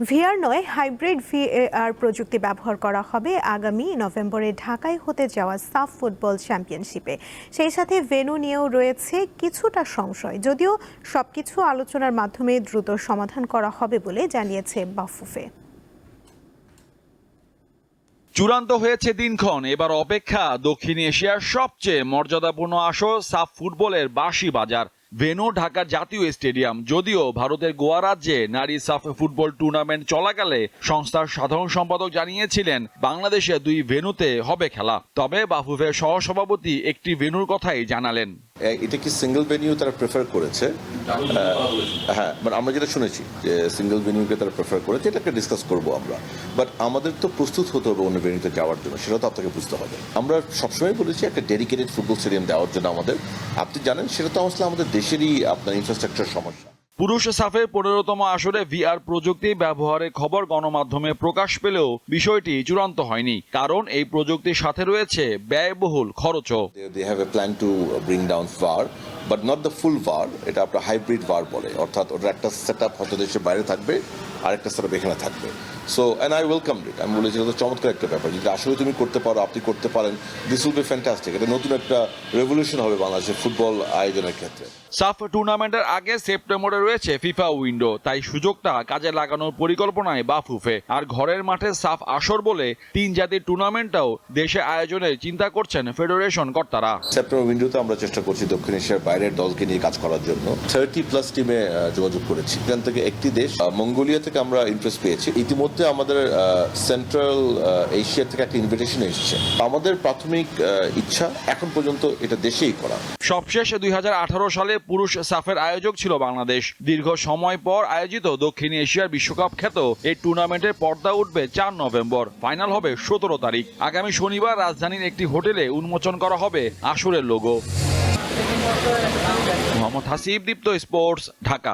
VR নয়, hybrid VAR প্রযুক্তি ব্যবহার করা হবে আগামী নভেম্বরে ঢাকায় হতে যাওয়া সাফ ফুটবল চ্যাম্পিয়নশিপে। সেই সাথে ভেন্যু নিয়েও রয়েছে কিছুটা সংশয়, যদিও সবকিছু আলোচনার মাধ্যমে দ্রুত সমাধান করা হবে বলে জানিয়েছে বাফুফে। চূড়ান্ত হয়েছে দিনক্ষণ, এবার অপেক্ষা দক্ষিণ এশিয়ার সবচেয়ে মর্যাদাপূর্ণ আসর সাফ ফুটবলের বাঁশি বাজার। ভেন্যু ঢাকার জাতীয় স্টেডিয়াম। যদিও ভারতের গোয়া রাজ্যে নারী সাফ ফুটবল টুর্নামেন্ট চলাকালে সংস্থার সাধারণ সম্পাদক জানিয়েছিলেন বাংলাদেশে 2 ভেন্যুতে হবে খেলা। তবে বাফুফের সহসভাপতি একটি ভেন্যুর কথাই জানালেন। এটা কি সিঙ্গেল ভেন্যু তারা প্রেফার করেছে? হ্যাঁ, মানে আমরা যেটা শুনেছি যে সিঙ্গেল ভেন্যুকে তারা প্রেফার করেছে, এটাকে ডিসকাস করবো আমরা। বাট আমাদের তো প্রস্তুত হতে হবে অন্য ভেন্যুতে যাওয়ার জন্য, সেটা তো আপনাকে বুঝতে হবে। আমরা সবসময় বলেছি একটা ডেডিকেটেড ফুটবল স্টেডিয়াম দেওয়ার জন্য আমাদের, আপনি জানেন সেটা তো আসলে আমাদের দেশেরই আপনার ইনফ্রাস্ট্রাকচার সমস্যা। পুরুষ সাফের 15তম আসরে ভিআর প্রযুক্তি ব্যবহারের খবর গণমাধ্যমে প্রকাশ পেলেও বিষয়টি চূড়ান্ত হয়নি, কারণ এই প্রযুক্তির সাথে রয়েছে ব্যয়বহুল খরচও। They have a plan to bring down VAR, but not the full VAR. এটা আপনার হাইব্রিড VAR বলে, অর্থাৎ ওটা একটা সেটআপ হয়তো দেশের বাইরে থাকবে আর একটা সেটআপ এখানে থাকবে। So and I welcome it. আমি বলেছি এটা তো চমৎকার একটা ব্যাপার, যদি আসলে তুমি করতে পারো, আপনি করতে পারেন, দিস উইল বি ফ্যান্টাস্টিক। এটা নতুন একটা রেভলিউশন হবে বাংলাদেশের ফুটবল আয়োজনের ক্ষেত্রে। সাফ টুর্নামেন্টের আগে সেপ্টেম্বরে রয়েছে ফিফা উইন্ডো, তাই সুযোগটা কাজে লাগানোর পরিকল্পনায় বাফুফে। আর ঘরের মাঠে সাফ আসর বলে 3 জাতির টুর্নামেন্টটাও দেশে আয়োজনের চিন্তা করছেন ফেডারেশন কর্তারা। সেপ্টেম্বর উইন্ডোতে আমরা চেষ্টা করছি দক্ষিণ এশিয়ার বাইরের দলকে নিয়ে কাজ করার জন্য। 30+ টিমে যোগাযোগ করেছি। এখান থেকে একটি দেশ মঙ্গোলিয়া থেকে আমরা ইন্টারেস্ট পেয়েছি। ইতিমধ্যে আমাদের সেন্ট্রাল এশিয়া থেকে একটা ইনভিটেশন এসেছে। আমাদের প্রাথমিক ইচ্ছা এখন পর্যন্ত এটা দেশেই করা। সবশেষ 2018 সালে পুরুষ সাফের আয়োজক ছিল বাংলাদেশ। দীর্ঘ সময় পর আয়োজিত দক্ষিণ এশিয়ার বিশ্বকাপ খ্যাত এই টুর্নামেন্টের পর্দা উঠবে 4 নভেম্বর। ফাইনাল হবে 17 তারিখ। আগামী শনিবার রাজধানীর একটি হোটেলে উন্মোচন করা হবে আসরের লোগো। মোহাম্মদ হাসিব, দীপ্ত স্পোর্টস, ঢাকা।